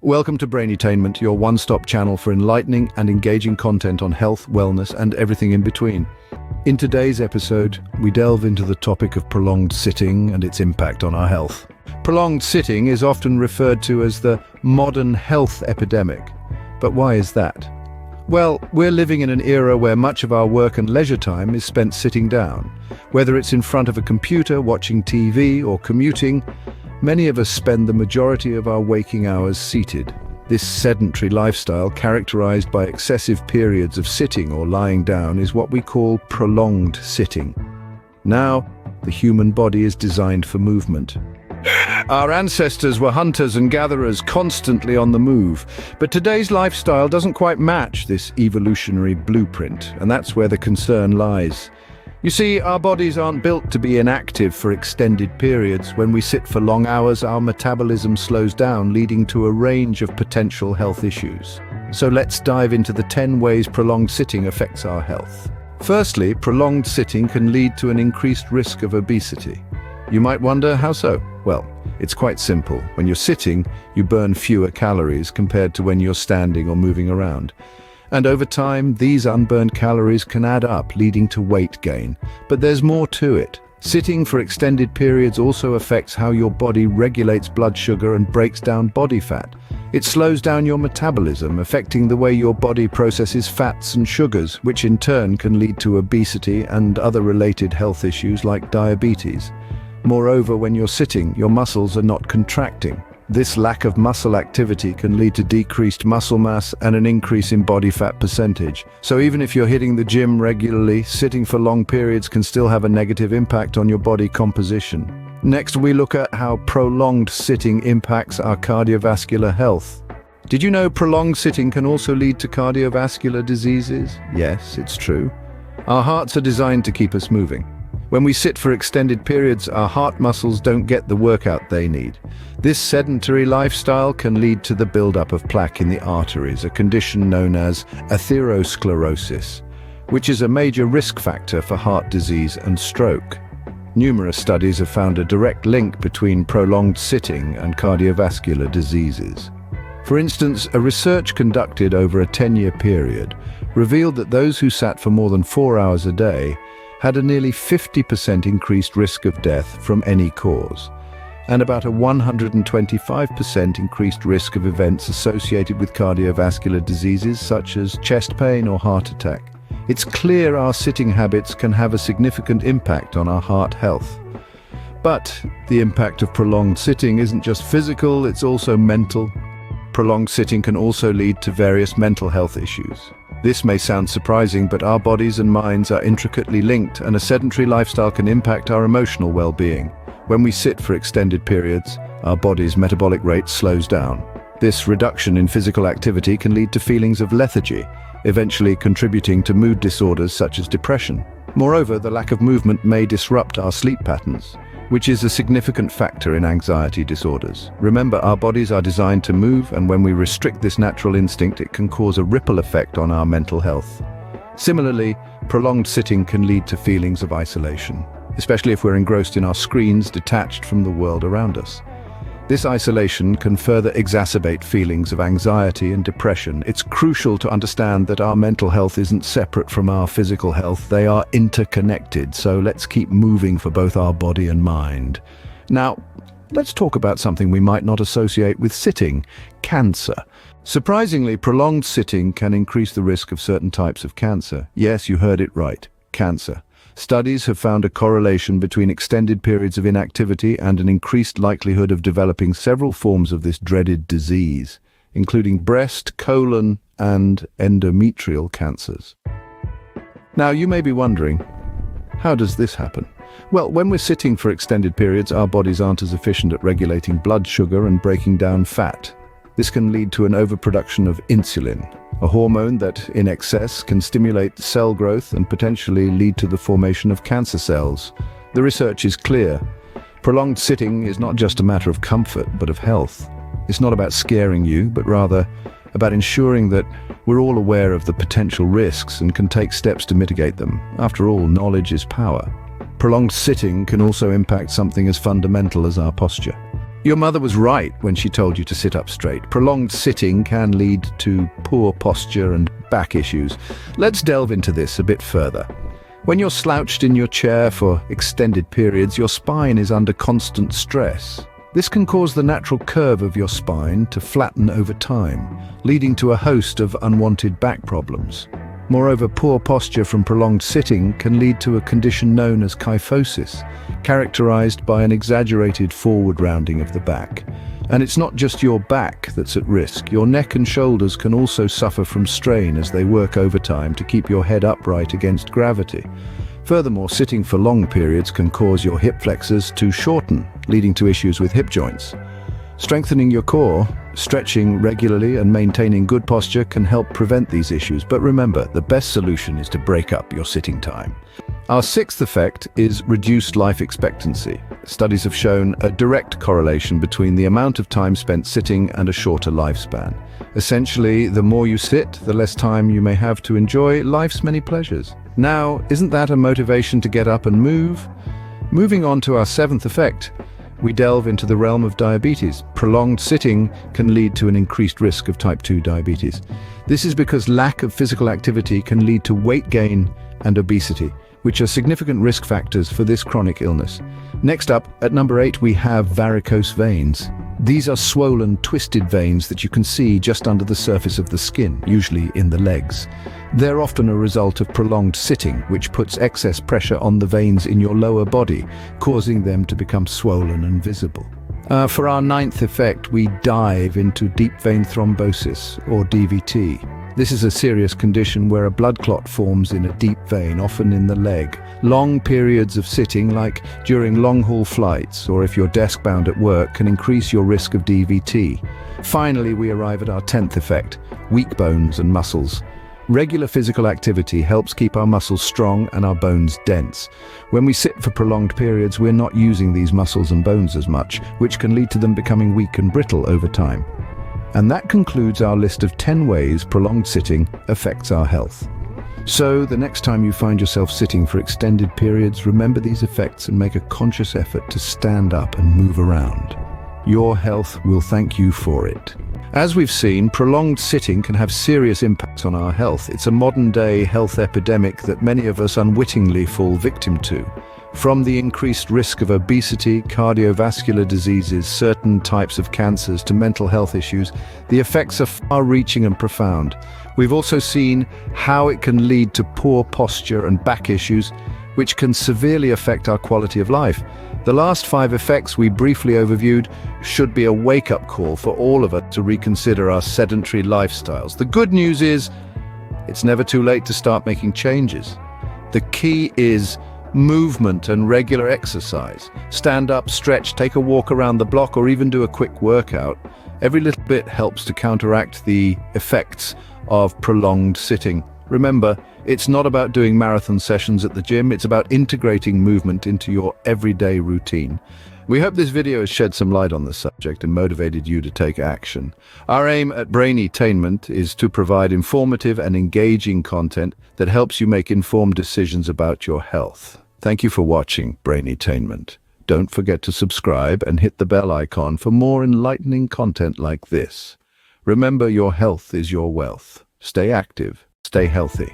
Welcome to Brainetainment, your one-stop channel for enlightening and engaging content on health, wellness, and everything in between. In today's episode, we delve into the topic of prolonged sitting and its impact on our health. Prolonged sitting is often referred to as the modern health epidemic. But why is that? Well, we're living in an era where much of our work and leisure time is spent sitting down. Whether it's in front of a computer, watching TV, or commuting, many of us spend the majority of our waking hours seated. This sedentary lifestyle, characterized by excessive periods of sitting or lying down, is what we call prolonged sitting. Now, the human body is designed for movement. Our ancestors were hunters and gatherers, constantly on the move. But today's lifestyle doesn't quite match this evolutionary blueprint, and that's where the concern lies. You see, our bodies aren't built to be inactive for extended periods. When we sit for long hours, our metabolism slows down, leading to a range of potential health issues. So let's dive into the 10 ways prolonged sitting affects our health. Firstly, prolonged sitting can lead to an increased risk of obesity. You might wonder, how so? Well, it's quite simple. When you're sitting, you burn fewer calories compared to when you're standing or moving around. And over time, these unburned calories can add up, leading to weight gain. But there's more to it. Sitting for extended periods also affects how your body regulates blood sugar and breaks down body fat. It slows down your metabolism, affecting the way your body processes fats and sugars, which in turn can lead to obesity and other related health issues like diabetes. Moreover, when you're sitting, your muscles are not contracting. This lack of muscle activity can lead to decreased muscle mass and an increase in body fat percentage. So even if you're hitting the gym regularly, sitting for long periods can still have a negative impact on your body composition. Next, we look at how prolonged sitting impacts our cardiovascular health. Did you know prolonged sitting can also lead to cardiovascular diseases? Yes, it's true. Our hearts are designed to keep us moving. When we sit for extended periods, our heart muscles don't get the workout they need. This sedentary lifestyle can lead to the buildup of plaque in the arteries, a condition known as atherosclerosis, which is a major risk factor for heart disease and stroke. Numerous studies have found a direct link between prolonged sitting and cardiovascular diseases. For instance, a research conducted over a 10-year period revealed that those who sat for more than 4 hours a day had a nearly 50% increased risk of death from any cause, and about a 125% increased risk of events associated with cardiovascular diseases such as chest pain or heart attack. It's clear our sitting habits can have a significant impact on our heart health. But the impact of prolonged sitting isn't just physical, it's also mental. Prolonged sitting can also lead to various mental health issues. This may sound surprising, but our bodies and minds are intricately linked, and a sedentary lifestyle can impact our emotional well-being. When we sit for extended periods, our body's metabolic rate slows down. This reduction in physical activity can lead to feelings of lethargy, eventually contributing to mood disorders such as depression. Moreover, the lack of movement may disrupt our sleep patterns, which is a significant factor in anxiety disorders. Remember, our bodies are designed to move, and when we restrict this natural instinct, it can cause a ripple effect on our mental health. Similarly, prolonged sitting can lead to feelings of isolation, especially if we're engrossed in our screens, detached from the world around us. This isolation can further exacerbate feelings of anxiety and depression. It's crucial to understand that our mental health isn't separate from our physical health. They are interconnected, so let's keep moving for both our body and mind. Now, let's talk about something we might not associate with sitting: cancer. Surprisingly, prolonged sitting can increase the risk of certain types of cancer. Yes, you heard it right, cancer. Studies have found a correlation between extended periods of inactivity and an increased likelihood of developing several forms of this dreaded disease, including breast, colon, and endometrial cancers. Now, you may be wondering, how does this happen? Well, when we're sitting for extended periods, our bodies aren't as efficient at regulating blood sugar and breaking down fat. This can lead to an overproduction of insulin, a hormone that, in excess, can stimulate cell growth and potentially lead to the formation of cancer cells. The research is clear. Prolonged sitting is not just a matter of comfort, but of health. It's not about scaring you, but rather about ensuring that we're all aware of the potential risks and can take steps to mitigate them. After all, knowledge is power. Prolonged sitting can also impact something as fundamental as our posture. Your mother was right when she told you to sit up straight. Prolonged sitting can lead to poor posture and back issues. Let's delve into this a bit further. When you're slouched in your chair for extended periods, your spine is under constant stress. This can cause the natural curve of your spine to flatten over time, leading to a host of unwanted back problems. Moreover, poor posture from prolonged sitting can lead to a condition known as kyphosis, characterized by an exaggerated forward rounding of the back. And it's not just your back that's at risk. Your neck and shoulders can also suffer from strain as they work overtime to keep your head upright against gravity. Furthermore, sitting for long periods can cause your hip flexors to shorten, leading to issues with hip joints. Strengthening your core, stretching regularly and maintaining good posture can help prevent these issues. But remember, the best solution is to break up your sitting time. Our sixth effect is reduced life expectancy. Studies have shown a direct correlation between the amount of time spent sitting and a shorter lifespan. Essentially, the more you sit, the less time you may have to enjoy life's many pleasures. Now, isn't that a motivation to get up and move? Moving on to our seventh effect, we delve into the realm of diabetes. Prolonged sitting can lead to an increased risk of type 2 diabetes. This is because lack of physical activity can lead to weight gain and obesity, which are significant risk factors for this chronic illness. Next up, at number 8, we have varicose veins. These are swollen, twisted veins that you can see just under the surface of the skin, usually in the legs. They're often a result of prolonged sitting, which puts excess pressure on the veins in your lower body, causing them to become swollen and visible. For our ninth effect, we dive into deep vein thrombosis, or DVT. This is a serious condition where a blood clot forms in a deep vein, often in the leg. Long periods of sitting, like during long-haul flights or if you're desk-bound at work, can increase your risk of DVT. Finally, we arrive at our 10th effect, weak bones and muscles. Regular physical activity helps keep our muscles strong and our bones dense. When we sit for prolonged periods, we're not using these muscles and bones as much, which can lead to them becoming weak and brittle over time. And that concludes our list of 10 ways prolonged sitting affects our health. So, the next time you find yourself sitting for extended periods, remember these effects and make a conscious effort to stand up and move around. Your health will thank you for it. As we've seen, prolonged sitting can have serious impacts on our health. It's a modern-day health epidemic that many of us unwittingly fall victim to. From the increased risk of obesity, cardiovascular diseases, certain types of cancers to mental health issues, the effects are far-reaching and profound. We've also seen how it can lead to poor posture and back issues, which can severely affect our quality of life. The last 5 effects we briefly overviewed should be a wake-up call for all of us to reconsider our sedentary lifestyles. The good news is, it's never too late to start making changes. The key is movement and regular exercise. Stand up, stretch, take a walk around the block, or even do a quick workout. Every little bit helps to counteract the effects of prolonged sitting. Remember, it's not about doing marathon sessions at the gym, it's about integrating movement into your everyday routine. We hope this video has shed some light on the subject and motivated you to take action. Our aim at Brainy-tainment is to provide informative and engaging content that helps you make informed decisions about your health. Thank you for watching Brainy-tainment. Don't forget to subscribe and hit the bell icon for more enlightening content like this. Remember, your health is your wealth. Stay active, stay healthy.